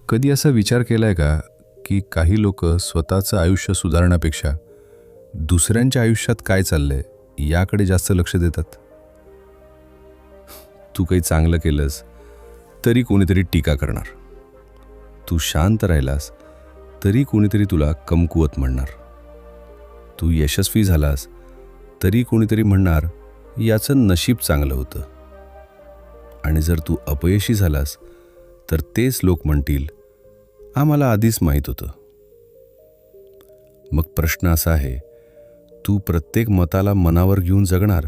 कधी असा विचार केलाय का की काही लोक स्वतःचं आयुष्य सुधारण्यापेक्षा दुसऱ्यांच्या आयुष्यात काय चाललंय याकडे जास्त लक्ष देतात? तू काही चांगलं केलंस तरी कोणीतरी टीका करणार, तू शांत राहिलास तरी कोणीतरी तुला कमकुवत म्हणणार, तू यशस्वी झालास तरी कोणीतरी म्हणणार याचं नशीब चांगलं होतं, आणि जर तू अपयशी झालास तर तेच लोक म्हणतील आम्हाला आधीच माहीत होतं. मग प्रश्न असा आहे, तू प्रत्येक मताला मनावर घेऊन जगणार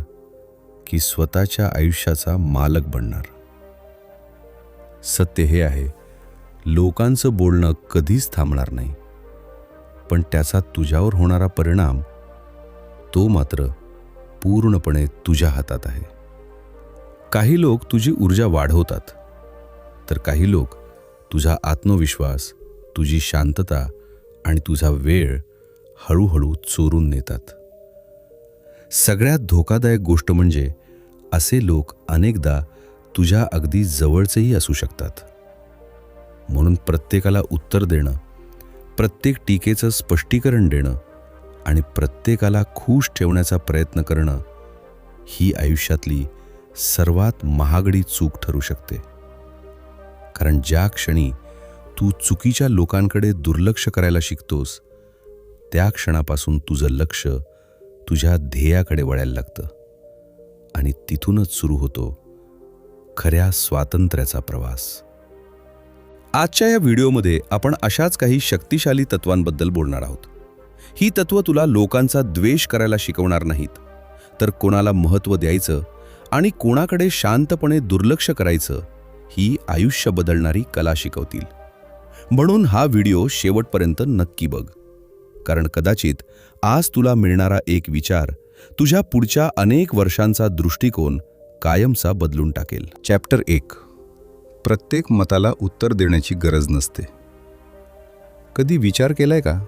की स्वतःच्या आयुष्याचा मालक बनणार? सत्य हे आहे, लोकांचं बोलणं कधीच थांबणार नाही, पण त्याचा तुझ्यावर होणारा परिणाम तो मात्र पूर्णपणे तुझ्या हातात आहे. काही लोक तुझी ऊर्जा वाढवतात, तर काही लोक तुझा आत्मविश्वास, तुझी शांतता आणि तुझा वेळ हळूहळू चोरून नेतात. सगळ्यात धोकादायक गोष्ट म्हणजे असे लोक अनेकदा तुझ्या अगदी जवळचेही असू शकतात. म्हणून प्रत्येकाला उत्तर देणं, प्रत्येक टीकेचं स्पष्टीकरण देणं आणि प्रत्येकाला खुश ठेवण्याचा प्रयत्न करणं ही आयुष्यातली सर्वात महागडी चूक ठरू शकते. कारण ज्या क्षणी तू चुकीच्या लोकांकडे दुर्लक्ष करायला शिकतोस, त्या क्षणापासून तुझं लक्ष तुझ्या ध्येयाकडे वळायला लागतं आणि तिथूनच सुरू होतो खऱ्या स्वातंत्र्याचा प्रवास. आजच्या या व्हिडिओमध्ये आपण अशाच काही शक्तिशाली तत्वांबद्दल बोलणार आहोत. ही तत्त्व तुला लोकांचा द्वेष करायला शिकवणार नाहीत, तर कोणाला महत्त्व द्यायचं आणि कोणाकडे शांतपणे दुर्लक्ष करायचं ही आयुष्य बदलणारी कला शिकवतील. म्हणून हा व्हिडिओ शेवटपर्यंत नक्की बघ, कारण कदाचित आज तुला मिळणारा एक विचार तुझ्या पुढच्या अनेक वर्षांचा दृष्टिकोन कायमचा बदलून टाकेल. चॅप्टर 1. प्रत्येक मताला उत्तर देण्याची गरज नसते. कधी विचार केलाय का,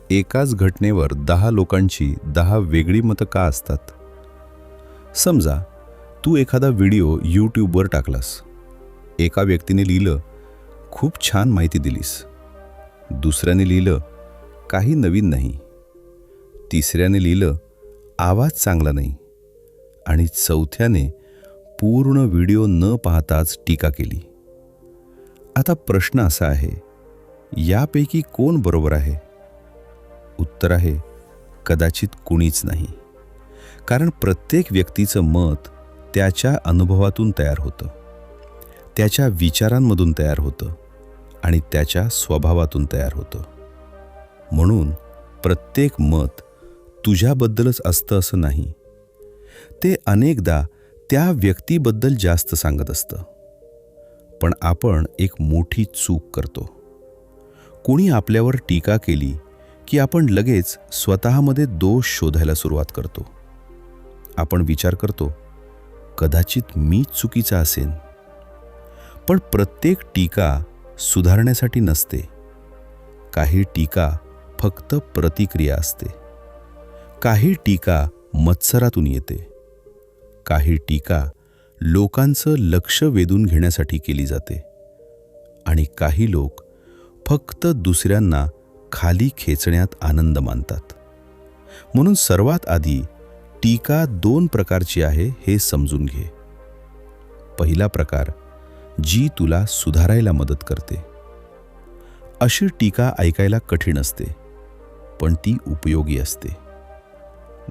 एकाच घटनेवर 10 लोकांची 10 वेगळी मतं का असतात? समजा तू एखादा व्हिडिओ यूट्यूबवर टाकलास. एका व्यक्तीने लिहिलं खूप छान माहिती दिलीस, दुसऱ्याने लिहिलं काही नवीन नाही, तिसऱ्याने लिहिलं आवाज चांगला नाही, आणि चौथ्याने पूर्ण व्हिडिओ न पाहताच टीका केली. आता प्रश्न असा आहे, यापैकी कोण बरोबर आहे? उत्तर आहे, कदाचित कुणीच नाही. कारण प्रत्येक व्यक्तीचं मत त्याच्या अनुभवातून तयार होतं, त्याच्या विचारांमधून तयार होतं आणि त्याच्या स्वभावातून तयार होतं. म्हणून प्रत्येक मत तुझ्याबद्दलच असतं असं नाही. ते अनेकदा त्या व्यक्तीबद्दल जास्त सांगत असतं. पण आपण एक मोठी चूक करतो. कोणी आपल्यावर टीका केली की आपण लगेच स्वतःमध्ये दोष शोधायला सुरुवात करतो. आपण विचार करतो, कदाचित मीच चुकीचा असेन. पण प्रत्येक टीका सुधारण्यासाठी नसते. काही टीका फक्त प्रतिक्रिया असते. काही टीका मत्सरातून येते. काही टीका लोकांचं लक्ष वेधून घेण्यासाठी केली जाते. आणि काही लोक फक्त दुसऱ्यांना खाली खेचण्यात आनंद मानतात. म्हणून सर्वात आधी टीका 2 प्रकारची आहे हे समजून घे. पहिला प्रकार, जी तुला सुधारायला मदत करते. अशी टीका ऐकायला कठीण असते, पण ती उपयोगी असते.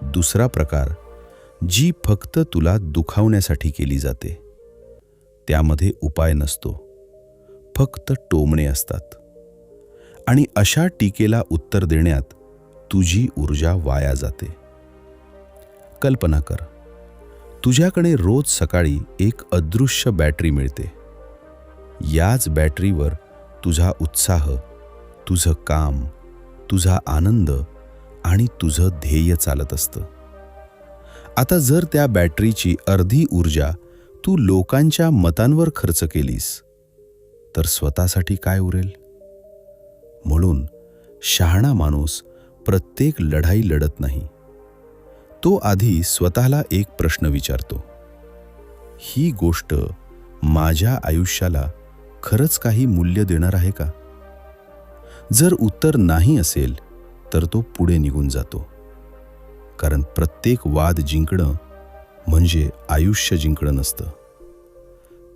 दुसरा प्रकार, जी फक्त तुला दुखावण्यासाठी केली जाते. त्यामध्ये उपाय नसतो, फक्त टोमणे असतात. आणि अशा टीकेला उत्तर देण्यात तुझी ऊर्जा वाया जाते. कल्पना कर, तुझ्याकडे रोज सकाळी एक अदृश्य बॅटरी मिळते. याच बॅटरीवर तुझा उत्साह, तुझं काम, तुझा आनंद आणि तुझं ध्येय चालत असतं. आता जर त्या बॅटरीची अर्धी ऊर्जा तू लोकांच्या मतांवर खर्च केलीस, तर स्वतःसाठी काय उरेल? म्हणून शहाणा माणूस प्रत्येक लढाई लढत नाही. तो आधी स्वतःला एक प्रश्न विचारतो, ही गोष्ट माझ्या आयुष्याला खरंच काही मूल्य देणार आहे का? जर उत्तर नाही असेल तर तो पुढे निघून जातो. कारण प्रत्येक वाद जिंकणं म्हणजे आयुष्य जिंकणं नसतं.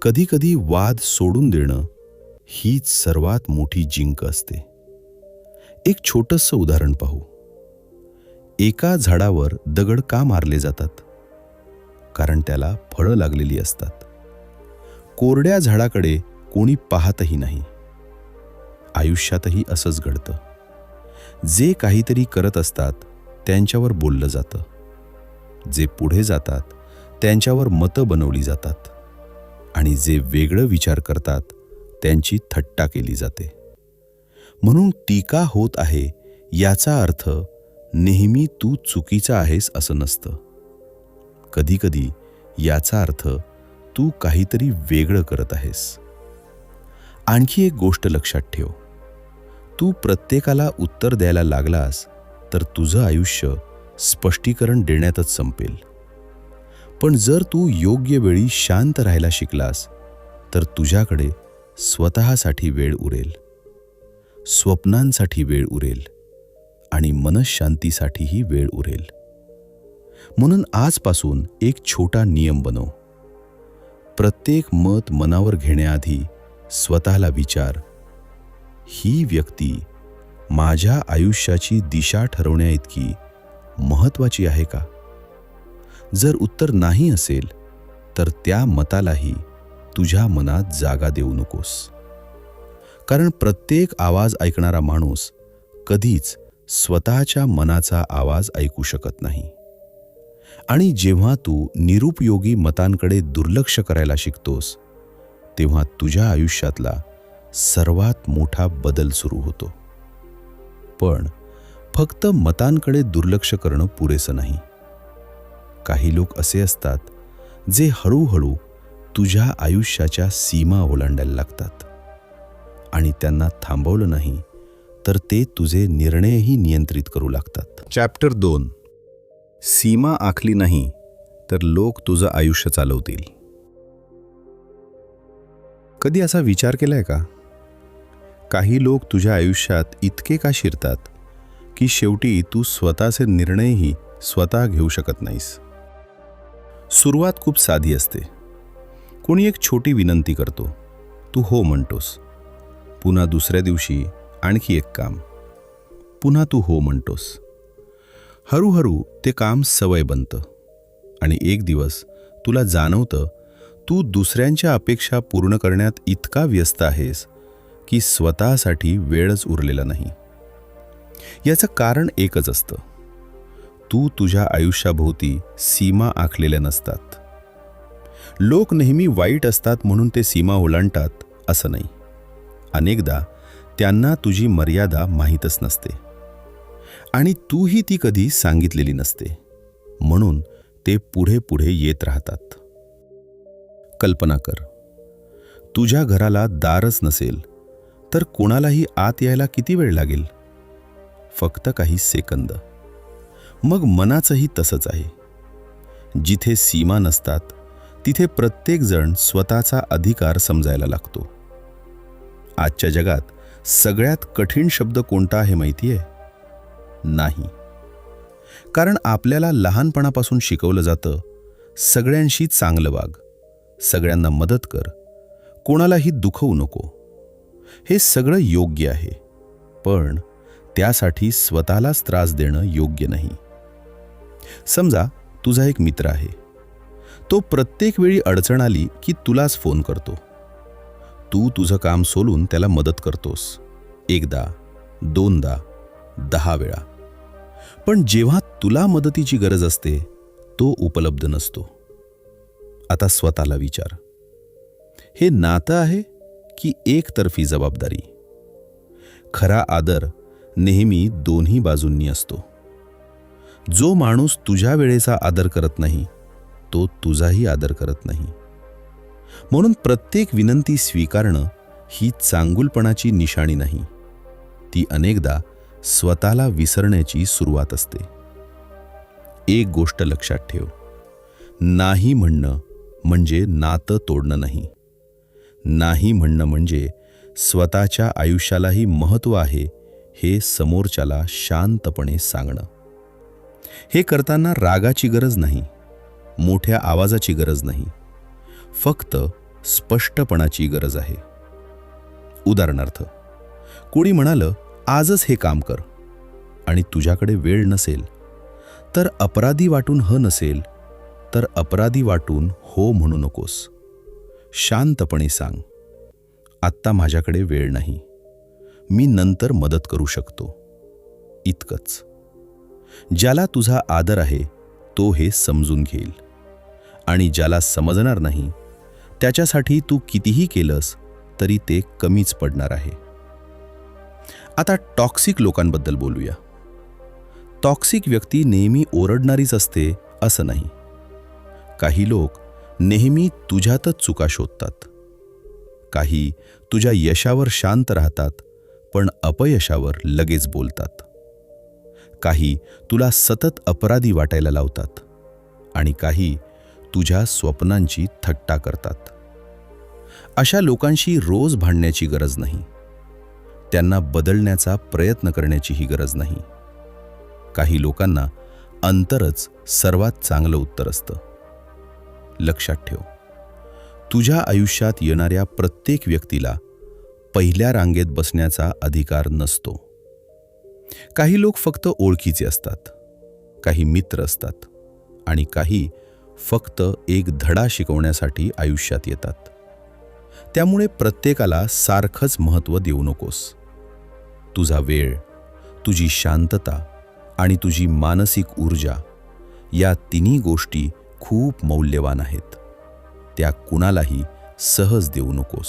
कधीकधी वाद सोडून देणं हीच सर्वात मोठी जिंक असते. एक छोटंसं उदाहरण पाहू. एका झाडावर दगड का मारले जातात? कारण त्याला फळं लागलेली असतात. कोरड्या झाडाकडे कोणी पाहतही नाही. आयुष्यातही असंच घडतं. जे काहीतरी करत असतात त्यांच्यावर बोललं जातं. जे पुढे जातात त्यांच्यावर मतं बनवली जातात. आणि जे वेगळं विचार करतात त्यांची थट्टा केली जाते. म्हणून टीका होत आहे याचा अर्थ नेहमी तू चुकीचा आहेस असं नसतं. कधीकधी याचा अर्थ तू काहीतरी वेगळं करत आहेस. आणखी एक गोष्ट लक्षात ठेव. तू प्रत्येकाला उत्तर द्यायला लागलास तर तुझं आयुष्य स्पष्टीकरण देण्यातच संपेल. पण जर तू योग्य वेळी शांत राहायला शिकलास तर तुझ्याकडे स्वतःसाठी वेळ उरेल, स्वप्नांसाठी वेळ उरेल आणि मनःशांतीसाठीही वेळ उरेल. म्हणून आजपासून एक छोटा नियम बनव. प्रत्येक मत मनावर घेण्याआधी स्वतःला विचार, ही व्यक्ती माझ्या आयुष्याची दिशा ठरवण्याइतकी महत्त्वाची आहे का? जर उत्तर नाही असेल तर त्या मतालाही तुझ्या मनात जागा देऊ नकोस. कारण प्रत्येक आवाज ऐकणारा माणूस कधीच स्वतःच्या मनाचा आवाज ऐकू शकत नाही. आणि जेव्हा तू निरुपयोगी मतांकडे दुर्लक्ष करायला शिकतोस तेव्हा तुझ्या आयुष्यातला सर्वात मोठा बदल सुरू होतो. पण फक्त मतांकडे दुर्लक्ष करणं पुरेसं नाही. काही लोक असे असतात जे हळूहळू तुझ्या आयुष्याच्या सीमा ओलांडायला लागतात. आणि त्यांना थांबवलं नाही तर ते तुझे निर्णयही नियंत्रित करू लागतात. चॅप्टर 2. सीमा आखली नाही तर लोक तुझं आयुष्य चालवतील. कधी असा विचार केलाय का? काही लोक तुझ्या आयुष्यात इतके का शिरतात की शेवटी तू स्वतःचे निर्णयही स्वतः घेऊ शकत नाहीस. सुरुवात खूप साधी असते. कोणी एक छोटी विनंती करतो, तू हो म्हणतोस. पुन्हा दुसऱ्या दिवशी आणखी एक काम, पुन्हा तू हो म्हणतोस. हळूहळू ते काम सवय बनतं आणि एक दिवस तुला जाणवतं तू दुसऱ्यांच्या अपेक्षा पूर्ण करण्यात इतका व्यस्त आहेस की स्वतःसाठी वेळच उरलेला नाही. याचं कारण एकच असतं, तू तुझ्या आयुष्याभोवती सीमा आखलेल्या नसतात. लोक नेहमी वाईट असतात म्हणून ते सीमा ओलांडतात असं नाही. अनेकदा त्यांना तुझी मर्यादा माहीतच नसते आणि तूही ती कधी सांगितलेली नसते. म्हणून ते पुढे पुढे येत राहतात. कल्पना कर, तुझ्या घराला दारच नसेल तर कोणालाही आत यायला किती वेळ लागेल? फक्त काही सेकंद. मग मनाचंही तसंच आहे. जिथे सीमा नसतात तिथे प्रत्येक जण स्वतःचा अधिकार समजायला लागतो. आजच्या जगात सगळ्यात कठीण शब्द कोणता आहे माहिती आहे? नाही. कारण आपल्याला लहानपणापासून शिकवलं जातं, सगळ्यांशी चांगलं वाग, सगळ्यांना मदत कर, कोणालाही दुखवू नको. हे सगळं योग्य आहे, पण त्यासाठी स्वतःलाच त्रास देणं योग्य नाही. समजा तुझा एक मित्र आहे. तो प्रत्येक वेळी अडचण आली की तुलाच फोन करतो. तू तुझं काम सोडून त्याला मदत करतोस. एकदा, दोनदा, 10 वेळा. पण जेव्हा तुला मदतीची गरज असते तो उपलब्ध नसतो. आता स्वतःला विचार, हे नातं आहे की एकतर्फी जबाबदारी? खरा आदर नेहमी दोन्ही बाजूंनी असतो. जो माणूस तुझ्या वेळेचा आदर करत नाही तो तुझाही आदर करत नाही. म्हणून प्रत्येक विनंती स्वीकारणं ही चांगुलपणाची निशाणी नाही, ती अनेकदा स्वतःला विसरण्याची सुरुवात असते. एक गोष्ट लक्षात ठेव, नाही म्हणणं म्हणजे नातं तोडणं नाही. नाही म्हणणं म्हणजे स्वतःच्या आयुष्यालाही महत्त्व आहे हे समोरच्याला शांतपणे सांगणं. हे करताना रागाची गरज नाही, मोठ्या आवाजाची गरज नाही, फक्त स्पष्टपणाची गरज आहे. उदाहरणार्थ, कोणी म्हणालं आजच हे काम कर आणि तुझ्याकडे वेळ नसेल, तर अपराधी वाटून नसेल तर अपराधी वाटून हो म्हणू नकोस. शांतपणे सांग, आत्ता माझ्याकडे वेळ नाही, मी नंतर मदत करू शकतो, इतकंच. ज्याला तुझा आदर आहे तो हे समजून घेईल, आणि ज्याला समजणार नाही त्याच्यासाठी तू कितीही केलंस तरी ते कमीच पडणार आहे. आता टॉक्सिक लोकांबद्दल बोलूया. टॉक्सिक व्यक्ती नेहमी ओरडणारीच असते असं नाही. काही लोक नेहमी तुझ्यातच चुका शोधतात. काही तुझ्या यशावर शांत राहतात पण अपयशावर लगेच बोलतात. काही तुला सतत अपराधी वाटायला लावतात आणि काही तुझ्या स्वप्नांची थट्टा करतात. अशा लोकांशी रोज भांडण्याची गरज नाही, त्यांना बदलण्याचा प्रयत्न करण्याचीही गरज नाही. काही लोकांना अंतरच सर्वात चांगलं उत्तर असतं. लक्षात ठेव, तुझ्या आयुष्यात येणाऱ्या प्रत्येक व्यक्तीला पहिल्या रांगेत बसण्याचा अधिकार नसतो. काही लोक फक्त ओळखीचे असतात, काही मित्र असतात आणि काही फक्त एक धडा शिकवण्यासाठी आयुष्यात येतात. त्यामुळे प्रत्येकाला सारखंच महत्त्व देऊ नकोस. तुझा वेळ, तुझी शांतता आणि तुझी मानसिक ऊर्जा या तिन्ही गोष्टी खूप मौल्यवान आहेत. त्या कुणालाही सहज देऊ नकोस.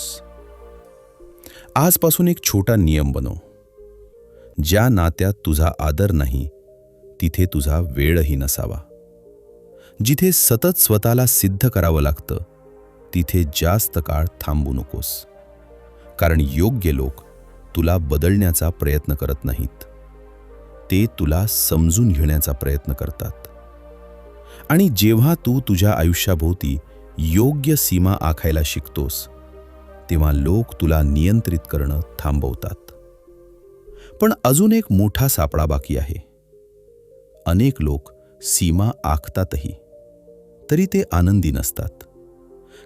आजपासून एक छोटा नियम बनव. ज्या नात्यात तुझा आदर नाही तिथे तुझा वेळही नसावा. जिथे सतत स्वतःला सिद्ध करावं लागतं तिथे जास्त काळ थांबू नकोस. कारण योग्य लोक तुला बदलण्याचा प्रयत्न करत नाहीत, ते तुला समजून घेण्याचा प्रयत्न करतात. आणि जेव्हा तू तुझ्या आयुष्याभोवती योग्य सीमा आखायला शिकतोस तेव्हा लोक तुला नियंत्रित करणं थांबवतात. पण अजून एक मोठा सापळा बाकी आहे. अनेक लोक सीमा आखतातही तरी ते आनंदी नसतात,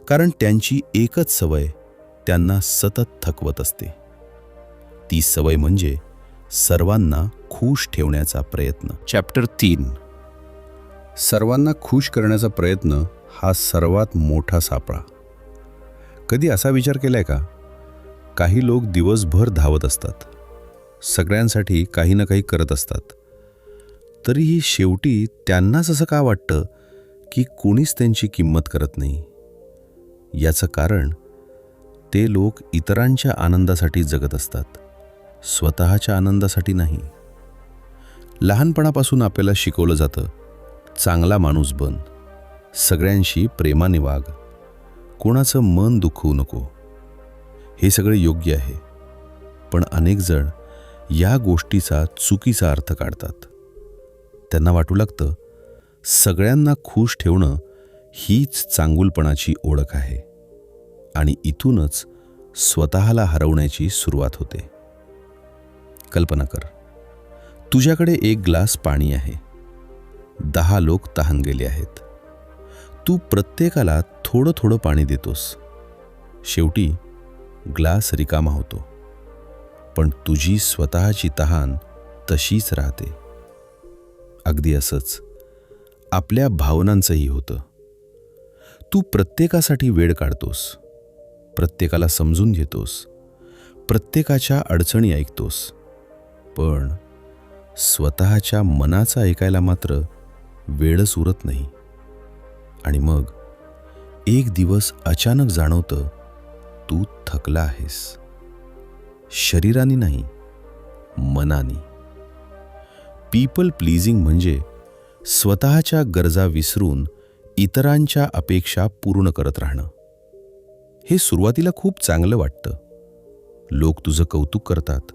कारण त्यांची एकच सवय त्यांना सतत थकवत असते. ती सवय म्हणजे सर्वांना खुश ठेवण्याचा प्रयत्न. चॅप्टर 3, सर्वांना खुश करण्याचा प्रयत्न हा सर्वात मोठा सापळा. कधी असा विचार केलाय का? काही लोक दिवसभर धावत असतात, सगळ्यांसाठी काही ना काही करत असतात, तरीही शेवटी त्यांनाच असं का वाटतं की कोणीच त्यांची किंमत करत नाही? याचं कारण ते लोक इतरांच्या आनंदासाठी जगत असतात, स्वतःच्या आनंदासाठी नाही. लहानपणापासून आपल्याला शिकवलं जातं, चांगला माणूस बन, सगळ्यांशी प्रेमाने वाग, कोणाचं मन दुखवू नको. हे सगळे योग्य आहे, पण अनेक जण या गोष्टीचा चुकीचा अर्थ काढतात. त्यांना वाटू लागतं सगळ्यांना खुश ठेवणं हीच चांगुलपणाची ओळख आहे, आणि इथूनच स्वतःला हरवण्याची सुरुवात होते. कल्पना कर, तुझ्याकडे एक ग्लास पाणी आहे, 10 लोक तहान गेले आहेत. तू प्रत्येकाला थोडं थोडं पाणी देतोस. शेवटी ग्लास रिकामा होतो, पण तुझी स्वतःची तहान तशीच राहते. अगदी असंच आपल्या भावनांचंही होतं. तू प्रत्येकासाठी वेळ काढतोस, प्रत्येकाला समजून घेतोस, प्रत्येकाच्या अडचणी ऐकतोस, पण स्वतःच्या मनाचं ऐकायला मात्र वेळच उरत नाही. आणि मग एक दिवस अचानक जाणवतं तू थकला आहेस, शरीराने नाही, मनाने. पीपल प्लीजिंग म्हणजे स्वतःच्या गरजा विसरून इतरांच्या अपेक्षा पूर्ण करत राहणं. हे सुरुवातीला खूप चांगलं वाटतं. लोक तुझं कौतुक करतात,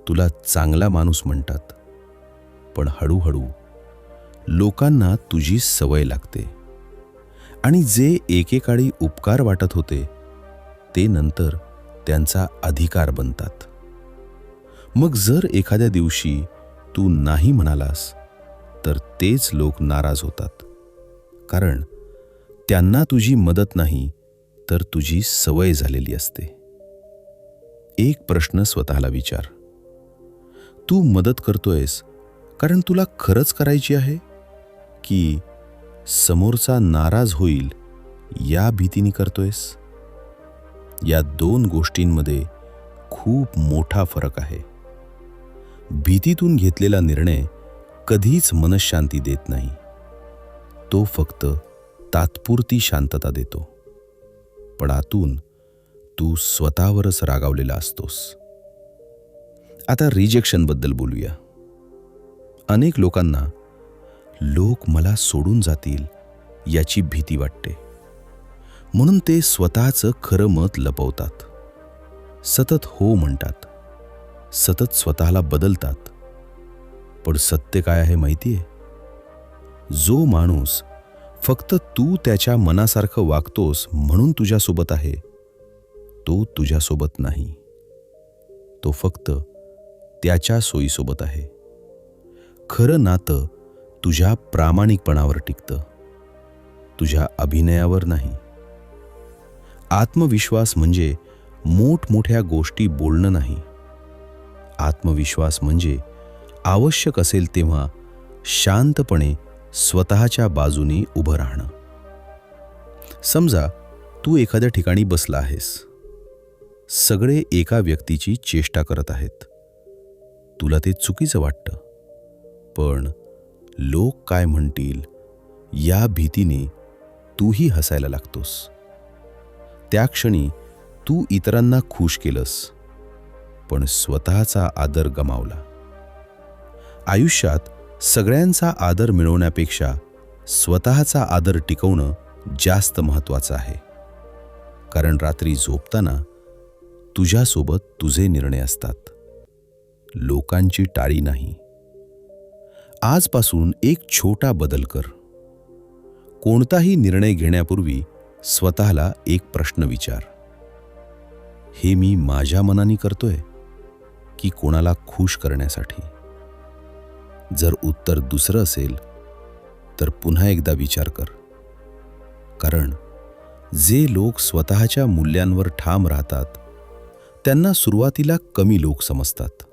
तुला चांगला माणूस म्हणतात, पण हळूहळू लोकांना तुझी सवय लागते आणि जे एकेकाळी उपकार वाटत होते ते नंतर त्यांचा अधिकार बनतात. मग जर एखाद्या दिवशी तू नाही म्हणालास तर तेच लोक नाराज होतात, कारण त्यांना तुझी मदत नाही तर तुझी सवय झालेली असते. एक प्रश्न स्वतःला विचार, तू मदत करतोयस कारण तुला खरंच करायची आहे, की समोरचा नाराज होईल या भीतीने करतोयस? या दोन गोष्टींमध्ये खूप मोठा फरक आहे. भीतीतून घेतलेला निर्णय कधीच मनःशांती देत नाही, तो फक्त तात्पुरती शांतता देतो, पण आतून तू स्वतःवरच रागावलेला असतोस. आता रिजेक्शनबद्दल बोलूया. अनेक लोकांना लोक मला सोडून जातील याची भीती वाटते, म्हणून ते स्वतःचं खरं मत लपवतात. सतत हो म्हणतात, सतत स्वतःला बदलतात. पण सत्य काय आहे माहितीये? जो माणूस फक्त तू त्याच्या मनासारखं वागतोस म्हणून तुझ्यासोबत आहे, तो तुझ्यासोबत नाही. तो फक्त त्याच्या सोयीसोबत आहे. खरं नातं तुझ्या प्रामाणिकपणावर टिकतं, तुझ्या अभिनयावर नाही. आत्मविश्वास म्हणजे मोठमोठ्या गोष्टी बोलणं नाही. आत्मविश्वास म्हणजे आवश्यक असेल तेव्हा शांतपणे स्वतःच्या बाजूने उभं राहणं. समजा तू एखाद्या ठिकाणी बसला आहेस. सगळे एका व्यक्तीची चेष्टा करत आहेत. तुला ते चुकीचं वाटतं, पण लोक काय म्हणतील या भीतीने तूही हसायला लागतोस. त्या क्षणी तू इतरांना खुश केलंस, पण स्वतःचा आदर गमावला. आयुष्यात सगळ्यांचा आदर मिळवण्यापेक्षा स्वतःचा आदर टिकवणं जास्त महत्त्वाचं आहे. कारण रात्री झोपताना तुझ्यासोबत तुझे निर्णय असतात, लोकांची टाळी नाही. आजपासून एक छोटा बदल कर. कोणताही निर्णय घेण्यापूर्वी स्वतःला एक प्रश्न विचार, हे मी माझ्या मनाने करतोय की कोणाला खुश करण्यासाठी? जर उत्तर दुसरं असेल तर पुन्हा एकदा विचार कर. कारण जे लोक स्वतःच्या मूल्यांवर ठाम राहतात त्यांना सुरुवातीला कमी लोक समजतात,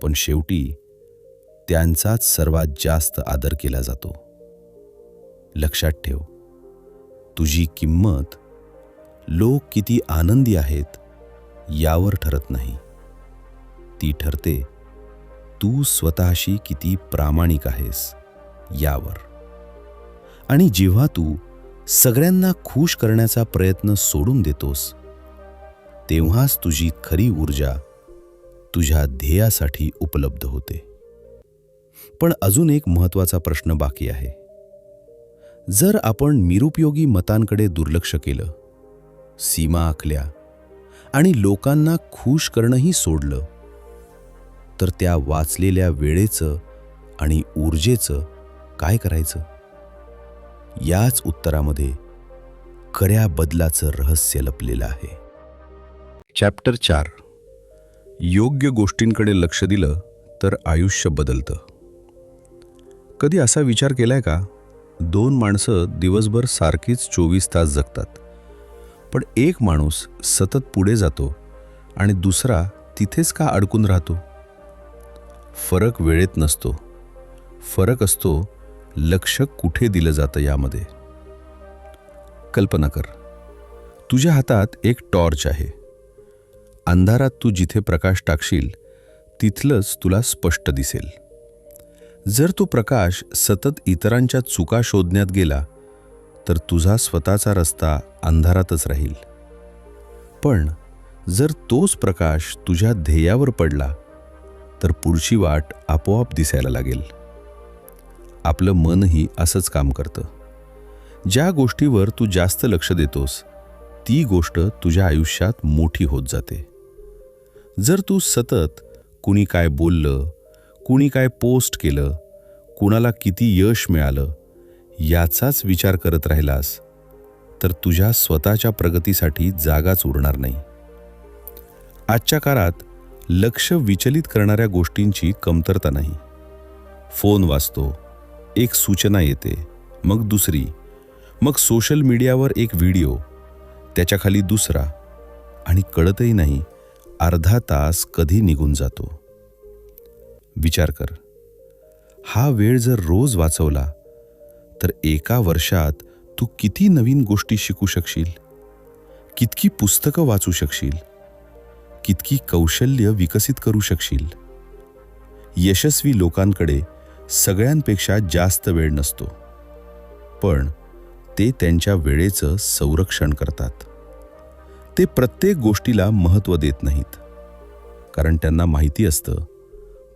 पण शेवटी त्यांचाच सर्वात जास्त आदर केला जातो. लक्षात ठेव, तुझी किंमत लोक किती आनंदी आहेत यावर ठरत नाही. ती ठरते तू स्वतःशी किती प्रामाणिक आहेस यावर. आणि जेव्हा तू सगळ्यांना खुश करण्याचा प्रयत्न सोडून देतोस, तेव्हाच तुझी खरी ऊर्जा तुझ्या ध्येयासाठी उपलब्ध होते. पण अजून एक महत्त्वाचा प्रश्न बाकी आहे. जर आपण निरुपयोगी मतांकडे दुर्लक्ष केलं, सीमा आखल्या आणि लोकांना खुश करणंही सोडलं, तर त्या वाचलेल्या वेळेचं आणि ऊर्जेचं काय करायचं? याच उत्तरामध्ये खऱ्या बदलाचं रहस्य लपलेलं आहे. चॅप्टर 4. योग्य गोष्टींकडे लक्ष दिलं तर आयुष्य बदलतं. कधी असा विचार केलाय का, 2 माणसं दिवसभर सारखीच 24 तास जगतात, पण एक माणूस सतत पुढे जातो आणि दुसरा तिथेच का अडकून राहतो? फरक वेळेत नसतो, फरक असतो लक्ष कुठे दिलं जातं यामध्ये. कल्पना कर, तुझ्या हातात एक टॉर्च आहे. अंधारात तू जिथे प्रकाश टाकशील तिथलंच तुला स्पष्ट दिसेल. जर तो प्रकाश सतत इतरांच्या चुका शोधण्यात गेला तर तुझा स्वतःचा रस्ता अंधारातच राहील. पण जर तोच प्रकाश तुझ्या ध्येयावर पडला तर पुढची वाट आपोआप दिसायला लागेल. आपलं मनही असंच काम करतं. ज्या गोष्टीवर तू जास्त लक्ष देतोस ती गोष्ट तुझ्या आयुष्यात मोठी होत जाते. जर तू सतत कुणी काय बोललं, कुणी काय पोस्ट केलं, कुणाला किती यश मिळालं याचाच विचार करत राहिलास तर तुझ्या स्वतःच्या प्रगतीसाठी जागाच उरणार नाही. आजच्या काळात लक्ष विचलित करणाऱ्या गोष्टींची कमतरता नाही. फोन वाजतो, एक सूचना येते, मग दुसरी, मग सोशल मीडियावर एक व्हिडिओ, त्याच्याखाली दुसरा, आणि कळतही नाही अर्धा तास कधी निघून जातो. विचार कर, हा वेळ जर रोज वाचवला तर एका वर्षात तू किती नवीन गोष्टी शिकू शकशील, कितकी पुस्तकं वाचू शकशील, कितकी कौशल्य विकसित करू शकशील. यशस्वी लोकांकडे सगळ्यांपेक्षा जास्त वेळ नसतो, पण ते त्यांच्या वेळेचं संरक्षण करतात. ते प्रत्येक गोष्टीला महत्त्व देत नाहीत, कारण त्यांना माहिती असतं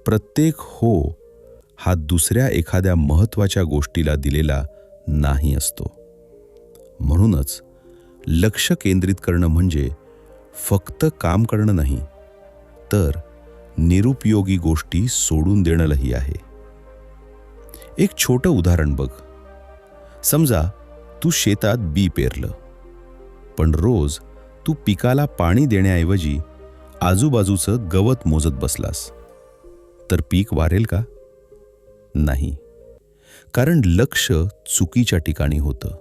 प्रत्येक हो हा दुसऱ्या एखाद्या महत्त्वाच्या गोष्टीला दिलेला नाही असतो. म्हणूनच लक्ष केंद्रित करणं म्हणजे फक्त काम करणं नाही, तर निरुपयोगी गोष्टी सोडून देणंही आहे. एक छोटं उदाहरण बघ. समजा तू शेतात बी पेरलं, पण रोज तू पिकाला पाणी देण्याऐवजी आजूबाजूचं गवत मोजत बसलास, तर पीक वाढेल का? नाही, कारण लक्ष चुकीच्या ठिकाणी होतं.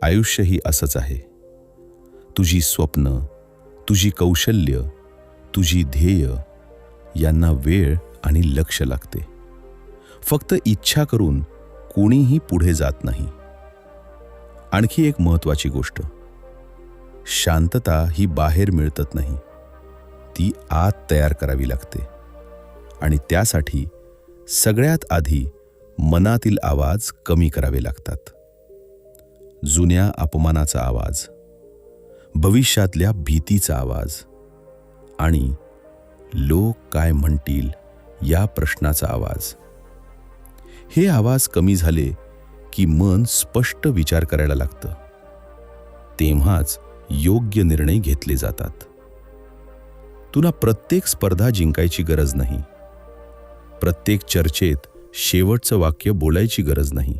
आयुष्यही असंच आहे. तुझी स्वप्न, तुझी कौशल्य, तुझी ध्येय यांना वेळ आणि लक्ष लागते. फक्त इच्छा करून कोणीही पुढे जात नाही. आणखी एक महत्त्वाची गोष्ट, शांतता ही बाहेर मिळत नाही, ती आत तयार करावी लागते. आणि त्यासाठी सगळ्यात आधी मनातील आवाज कमी करावे लागतात. जुन्या अपमानाचा आवाज, भविष्यातल्या भीतीचा आवाज आणि लोक काय म्हणतील या प्रश्नाचा आवाज. हे आवाज कमी झाले की मन स्पष्ट विचार करायला लागतं. तेव्हाच योग्य निर्णय घेतले जातात. तुला प्रत्येक स्पर्धा जिंकायची गरज नाही. प्रत्येक चर्चेत शेवटचं वाक्य बोलायची गरज नाही.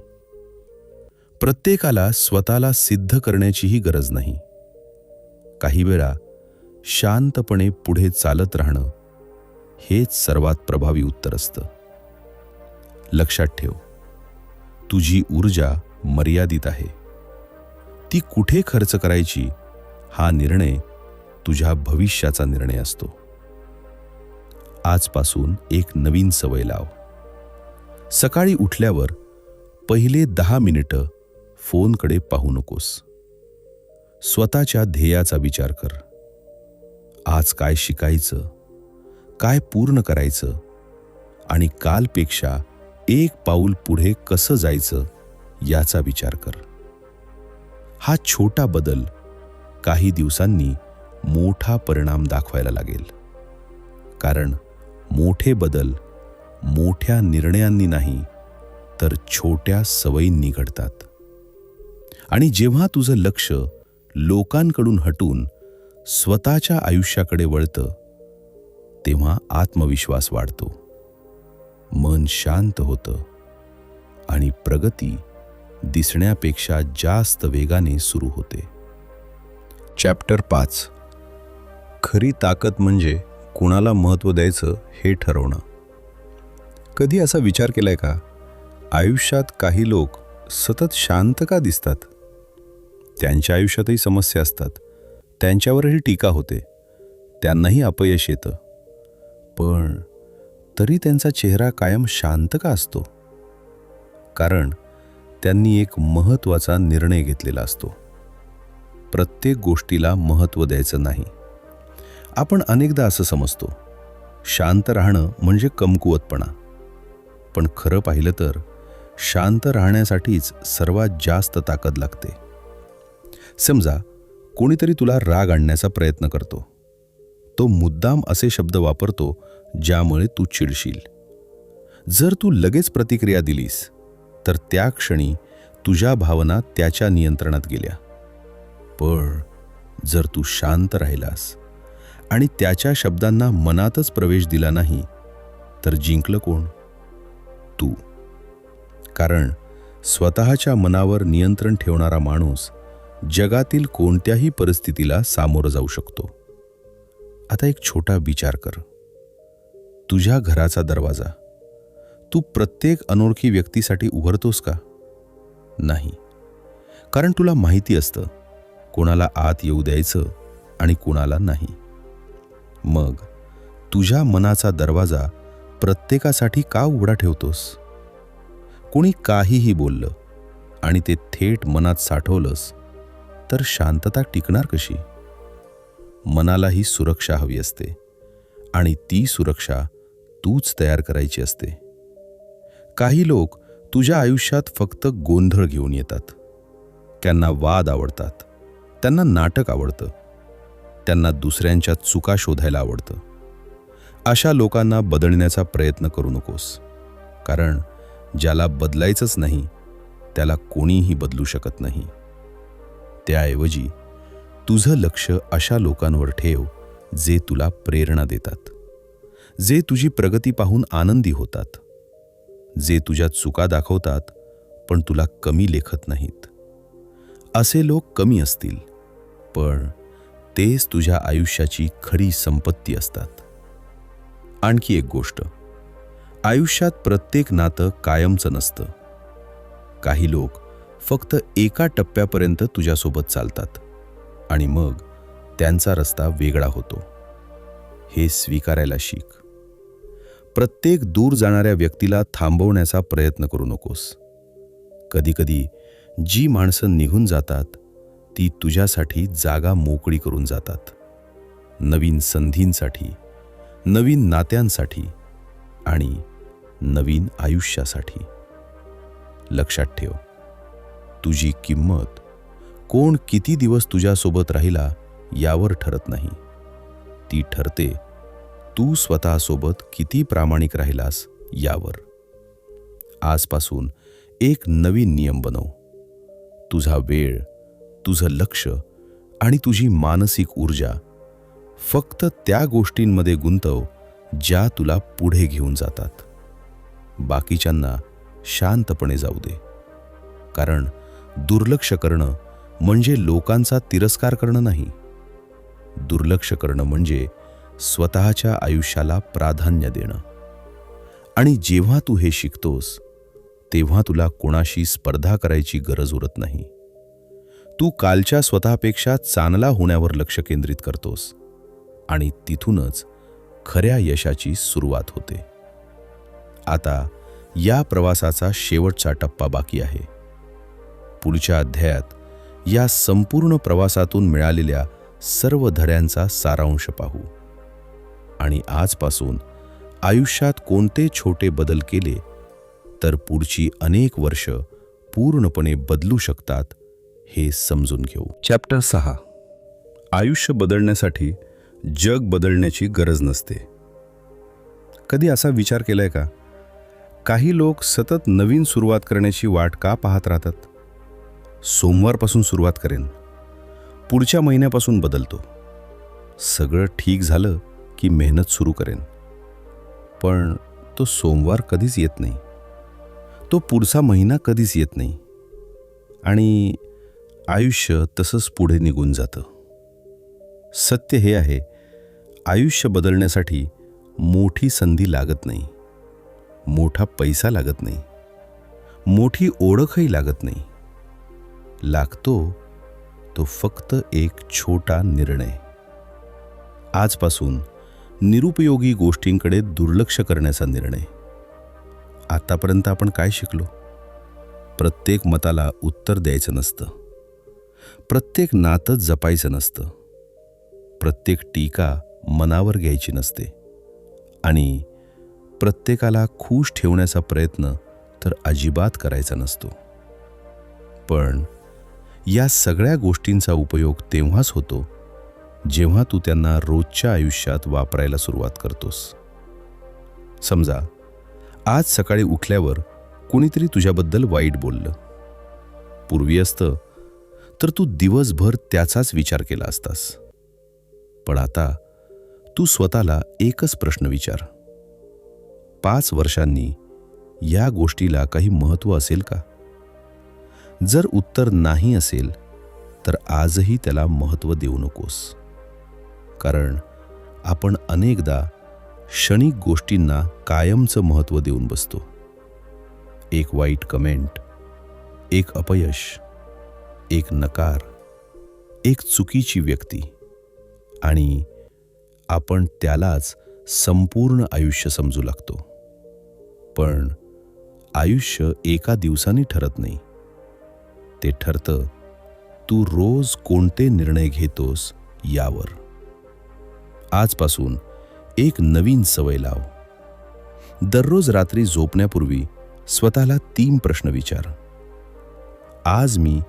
प्रत्येकाला स्वतःला सिद्ध करण्याचीही गरज नाही. काही वेळा शांतपणे पुढे चालत राहणं हेच सर्वात प्रभावी उत्तर असतं. लक्षात ठेव, तुझी ऊर्जा मर्यादित आहे. ती कुठे खर्च करायची हा निर्णय तुझ्या भविष्याचा निर्णय असतो. आजपासून एक नवीन सवय लाव. सकाळी उठल्यावर पहिले 10 मिनिटं फोनकडे पाहू नकोस. स्वतःच्या ध्येयाचा विचार कर. आज काय शिकायचं, काय पूर्ण करायचं आणि कालपेक्षा एक पाऊल पुढे कसं जायचं याचा विचार कर. हा छोटा बदल काही दिवसांनी मोठा परिणाम दाखवायला लागेल. कारण मोठे बदल मोठ्या निर्णयांनी नाही, तर छोट्या सवयींनी घडतात. आणि जेव्हा तुझं लक्ष लोकांकडून हटून स्वतःच्या आयुष्याकडे वळतं, तेव्हा आत्मविश्वास वाढतो, मन शांत होतं आणि प्रगती दिसण्यापेक्षा जास्त वेगाने सुरू होते. चॅप्टर 5. खरी ताकद म्हणजे कुणाला महत्त्व द्यायचं हे ठरवणं. कधी असा विचार केलाय का, आयुष्यात काही लोक सतत शांत का दिसतात? त्यांच्या आयुष्यातही समस्या असतात, त्यांच्यावरही टीका होते, त्यांनाही अपयश येतं, पण तरी त्यांचा चेहरा कायम शांत का असतो? कारण त्यांनी एक महत्त्वाचा निर्णय घेतलेला असतो. प्रत्येक गोष्टीला महत्त्व द्यायचं नाही. आपण अनेकदा असं समजतो, शांत राहणं म्हणजे कमकुवतपणा. पण खरं पाहिलं तर शांत राहण्यासाठीच सर्वात जास्त ताकद लागते. समजा कोणीतरी तुला राग आणण्याचा प्रयत्न करतो. तो मुद्दाम असे शब्द वापरतो ज्यामुळे तू चिडशील. जर तू लगेच प्रतिक्रिया दिलीस तर त्या क्षणी तुझ्या भावना त्याच्या नियंत्रणात गेल्या. पण जर तू शांत राहिलास आणि त्याच्या शब्दांना मनातच प्रवेश दिला नाही, तर जिंकलं कोण? तू. कारण स्वतःच्या मनावर नियंत्रण ठेवणारा माणूस जगातील कोणत्याही परिस्थितीला सामोरं जाऊ शकतो. आता एक छोटा विचार कर. तुझ्या घराचा दरवाजा तू प्रत्येक अनोळखी व्यक्तीसाठी उघडतोस का? नाही, कारण तुला माहिती असतं कोणाला आत येऊ द्यायचं आणि कोणाला नाही. मग तुझ्या मनाचा दरवाजा प्रत्येकासाठी का उघडा ठेवतोस? कोणी काहीही बोललं आणि ते थेट मनात साठवलंस तर शांतता टिकणार कशी? मनालाही सुरक्षा हवी असते आणि ती सुरक्षा तूच तयार करायची असते. काही लोक तुझ्या आयुष्यात फक्त गोंधळ घेऊन येतात. त्यांना वाद आवडतात, त्यांना नाटक आवडतं, त्यांना दुसऱ्यांच्या चुका शोधायला आवडतं. अशा लोकांना बदलण्याचा प्रयत्न करू नकोस, कारण ज्याला बदलायचंच नाही त्याला कोणीही बदलू शकत नाही. त्याऐवजी तुझं लक्ष अशा लोकांवर ठेव जे तुला प्रेरणा देतात, जे तुझी प्रगती पाहून आनंदी होतात, जे तुझ्या चुका दाखवतात पण तुला कमी लेखत नाहीत. असे लोक कमी असतील, पण तेच तुझ्या आयुष्याची खरी संपत्ती असतात. आणखी एक गोष्ट, आयुष्यात प्रत्येक नातं कायमचं नसतं. काही लोक फक्त एका टप्प्यापर्यंत तुझ्यासोबत चालतात आणि मग त्यांचा रस्ता वेगळा होतो. हे स्वीकारायला शिक. प्रत्येक दूर जाणाऱ्या व्यक्तीला थांबवण्याचा प्रयत्न करू नकोस. कधीकधी जी माणसं निघून जातात ती तुझ्यासाठी जागा मोकळी करून जातात. नवीन संधींसाठी, नवीन नात्यांसाठी आणि नवीन आयुष्यासाठी. लक्षात ठेव, तुझी किंमत कोण किती दिवस तुझ्यासोबत राहिला यावर ठरत नाही. ती ठरते तू स्वतःसोबत किती प्रामाणिक राहिलास यावर. आजपासून एक नवीन नियम बनव. तुझा वेळ, तुझं लक्ष आणि तुझी मानसिक ऊर्जा फक्त त्या गोष्टींमध्ये गुंतव ज्या तुला पुढे घेऊन जातात. बाकीच्यांना शांतपणे जाऊ दे, कारण दुर्लक्ष करणं म्हणजे लोकांचा तिरस्कार करणं नाही. दुर्लक्ष करणं म्हणजे स्वतःच्या आयुष्याला प्राधान्य देणं. आणि जेव्हा तू हे शिकतोस तेव्हा तुला कोणाशी स्पर्धा करायची गरज उरत नाही. तू कालच्या स्वतःपेक्षा चांगला होण्यावर लक्ष केंद्रित करतोस आणि तिथूनच खऱ्या यशाची सुरुवात होते. आता या प्रवासाचा शेवटचा टप्पा बाकी आहे. पुढच्या अध्यायात या संपूर्ण प्रवासातून मिळालेल्या सर्व धड्यांचा सारांश पाहू आणि आजपासून आयुष्यात कोणते छोटे बदल केले तर पुढची अनेक वर्ष पूर्णपणे बदलू शकतात हे समजून घेऊ. चॅप्टर 6. आयुष्य बदलण्यासाठी जग बदलण्याची गरज नसते. कधी असा विचार केलाय का? काही लोक सतत नवीन सुरुवात करण्याची वाट का पाहत राहतात? सोमवारपासून सुरुवात करेन, पुढच्या महिन्यापासून बदलतो, सगळं ठीक झालं की मेहनत सुरू करेन. पण तो सोमवार कधीच येत नाही, तो पुढचा महिना कधीच येत नाही आणि आयुष्य तसंच पुढे निघून जातं. सत्य हे आहे, आयुष्य बदलण्यासाठी मोठी संधी लागत नाही, मोठा पैसा लागत नाही, मोठी ओळखही लागत नाही. लागतो तो फक्त एक छोटा निर्णय. आजपासून निरुपयोगी गोष्टींकडे दुर्लक्ष करण्याचा निर्णय. आतापर्यंत आपण काय शिकलो? प्रत्येक मताला उत्तर द्यायचं नसतं, प्रत्येक नातं जपायचं नसतं, प्रत्येक टीका मनावर घ्यायची नसते आणि प्रत्येकाला खुश ठेवण्याचा प्रयत्न तर अजिबात करायचा नसतो. पण या सगळ्या गोष्टींचा उपयोग तेव्हाच होतो जेव्हा तू त्यांना रोजच्या आयुष्यात वापरायला सुरुवात करतोस. समजा आज सकाळी उठल्यावर कुणीतरी तुझ्याबद्दल वाईट बोललं. पूर्वी असतं तर तू दिवसभर त्याचाच विचार केला असतास. पण आता तू स्वतःला एकच प्रश्न विचार, 5 वर्षांनी या गोष्टीला काही महत्त्व असेल का? जर उत्तर नाही असेल तर आजही त्याला महत्त्व देऊ नकोस. कारण आपण अनेकदा क्षणिक गोष्टींना कायमचं महत्त्व देऊन बसतो. एक वाईट कमेंट, एक अपयश, एक नकार, एक चुकीची व्यक्ती, आणि आपण त्यालाच संपूर्ण आयुष्य समजू लागतो. पण आयुष्य एका दिवसाने ठरत नाही. ते ठरतं तू रोज कोणते निर्णय घेतोस यावर. आजपासून एक नवीन सवय लाव. दररोज रात्री झोपण्यापूर्वी स्वतःला 3 प्रश्न विचार. आज मी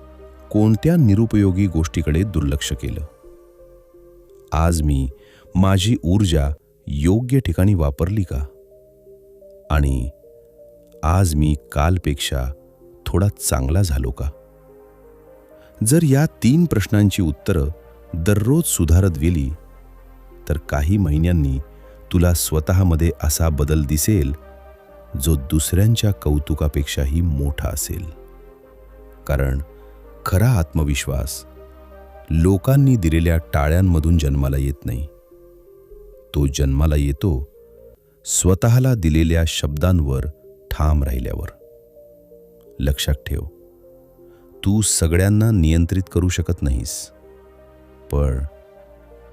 कोणत्या निरुपयोगी गोष्टीकडे दुर्लक्ष केलं? आज मी माझी ऊर्जा योग्य ठिकाणी वापरली का? आणि आज मी कालपेक्षा थोडा चांगला झालो का? जर या 3 प्रश्नांची उत्तरं दररोज सुधारत गेली तर काही महिन्यांनी तुला स्वतःमध्ये असा बदल दिसेल जो दुसऱ्यांच्या कौतुकापेक्षाही मोठा असेल. कारण खरा आत्मविश्वास लोकांनी दिलेल्या टाळ्यांमधून जन्माला येत नाही. तो जन्माला येतो स्वतःला दिलेल्या शब्दांवर ठाम राहिल्यावर. लक्षात ठेव, तू सगळ्यांना नियंत्रित करू शकत नाहीस, पण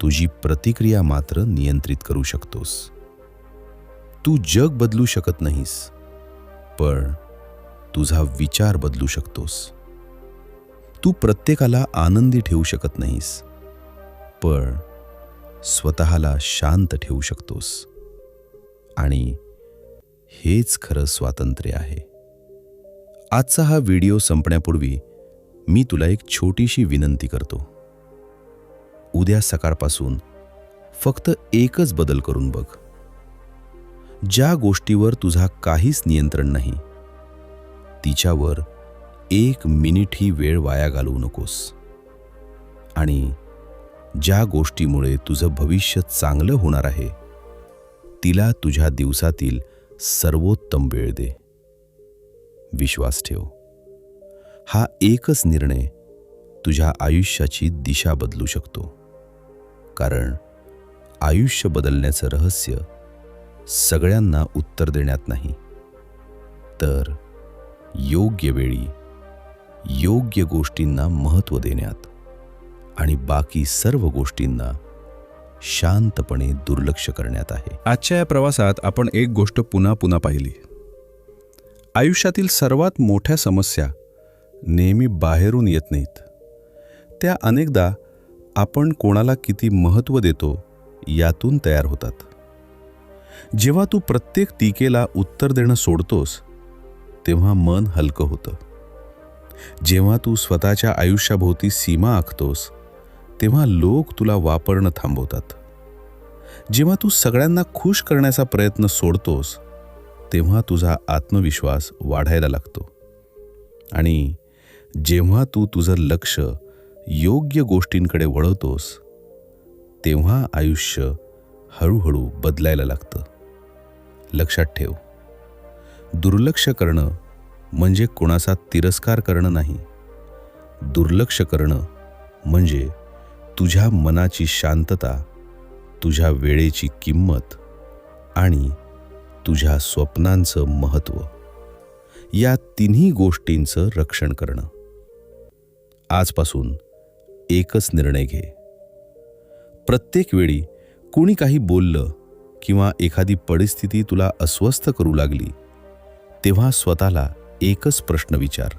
तुझी प्रतिक्रिया मात्र नियंत्रित करू शकतोस. तू जग बदलू शकत नाहीस, पण तुझा विचार बदलू शकतोस. तू प्रत्येकाला आनंदी ठेवू शकत नाहीस, पण स्वतःला शांत ठेवू शकतोस. आणि हेच खरं स्वातंत्र्य आहे. आजचा हा व्हिडिओ संपण्यापूर्वी मी तुला एक छोटीशी विनंती करतो. उद्या सकाळपासून फक्त एकच बदल करून बघ. ज्या गोष्टीवर तुझा काहीच नियंत्रण नाही, तिच्यावर 1 मिनिटही वेळ वाया घालवू नकोस. आणि ज्या गोष्टीमुळे तुझं भविष्य चांगलं होणार आहे, तिला तुझ्या दिवसातील सर्वोत्तम वेळ दे. विश्वास ठेव, हा एकच निर्णय तुझ्या आयुष्याची दिशा बदलू शकतो. कारण आयुष्य बदलण्याचं रहस्य सगळ्यांना उत्तर देण्यात नाही, तर योग्य वेळी योग्य गोष्टींना महत्त्व देण्यात आणि बाकी सर्व गोष्टींना शांतपणे दुर्लक्ष करण्यात आहे. आजच्या या प्रवासात आपण एक गोष्ट पुन्हा पुन्हा पाहिली. आयुष्यातील सर्वात मोठ्या समस्या नेहमी बाहेरून येत नाहीत. त्या अनेकदा आपण कोणाला किती महत्त्व देतो यातून तयार होतात. जेव्हा तू प्रत्येक टीकेला उत्तर देणं सोडतोस तेव्हा मन हलकं होतं. जेव्हा तू स्वतःच्या आयुष्याभोवती सीमा आखतोस तेव्हा लोक तुला वापरणं थांबवतात. जेव्हा तू सगळ्यांना खुश करण्याचा प्रयत्न सोडतोस तेव्हा तुझा आत्मविश्वास वाढायला लागतो. आणि जेव्हा तू तुझं लक्ष योग्य गोष्टींकडे वळवतोस तेव्हा आयुष्य हळूहळू बदलायला लागतं. लक्षात ठेव, दुर्लक्ष करणं म्हणजे कोणाचा तिरस्कार करणं नाही. दुर्लक्ष करणं म्हणजे तुझ्या मनाची शांतता, तुझ्या वेळेची किंमत आणि तुझ्या स्वप्नांचं महत्त्व या तिन्ही गोष्टींचं रक्षण करणं. आजपासून एकच निर्णय घे. प्रत्येक वेळी कुणी काही बोललं किंवा एखादी परिस्थिती तुला अस्वस्थ करू लागली तेव्हा स्वतःला एकच प्रश्न विचार.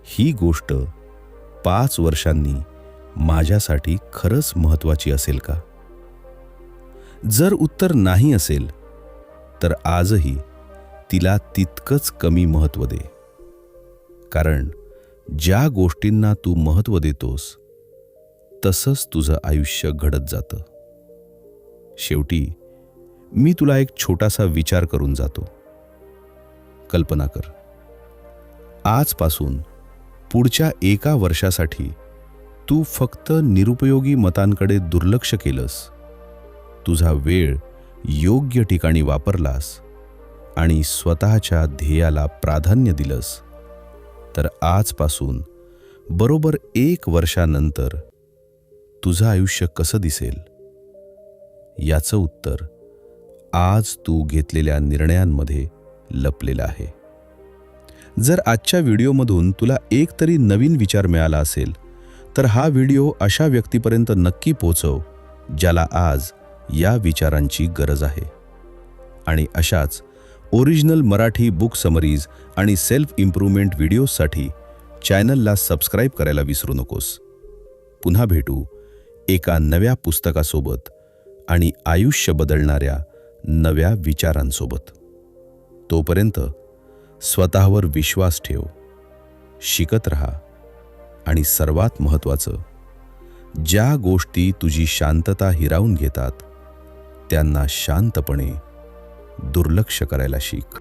ही गोष्ट 5 वर्षांनी माझ्यासाठी खरंच महत्त्वाची असेल का? जर उत्तर नाही असेल तर आजही तिला तितकंच कमी महत्त्व दे. कारण ज्या गोष्टींना तू महत्त्व देतोस तसंच तुझं आयुष्य घडत जातं. शेवटी मी तुला एक छोटासा विचार करून जातो. कल्पना कर, आजपासून पुढच्या 1 वर्षासाठी तू फक्त निरुपयोगी मतांकडे दुर्लक्ष केलंस, तुझा वेळ योग्य ठिकाणी वापरलास आणि स्वतःच्या ध्येयाला प्राधान्य दिलंस तर आजपासून बरोबर 1 वर्षानंतर तुझं आयुष्य कसं दिसेल याचं उत्तर आज तू घेतलेल्या निर्णयांमध्ये लपलेलं आहे. जर आजच्या व्हिडिओमधून तुला एक तरी नवीन विचार मिळाला असेल तर हा व्हिडिओ अशा व्यक्तीपर्यंत नक्की पोहोचव ज्याला आज या विचारांची गरज आहे. आणि अशाच ओरिजिनल मराठी बुक समरीज आणि सेल्फ इम्प्रूव्हमेंट व्हिडिओजसाठी चॅनलला सबस्क्राईब करायला विसरू नकोस. पुन्हा भेटू एका नव्या पुस्तकासोबत आणि आयुष्य बदलणाऱ्या नव्या विचारांसोबत. तोपर्यंत स्वतःवर विश्वास ठेव, शिकत राहा आणि सर्वात महत्त्वाचं, ज्या गोष्टी तुझी शांतता हिरावून घेतात त्यांना शांतपणे दुर्लक्ष करायला शिक.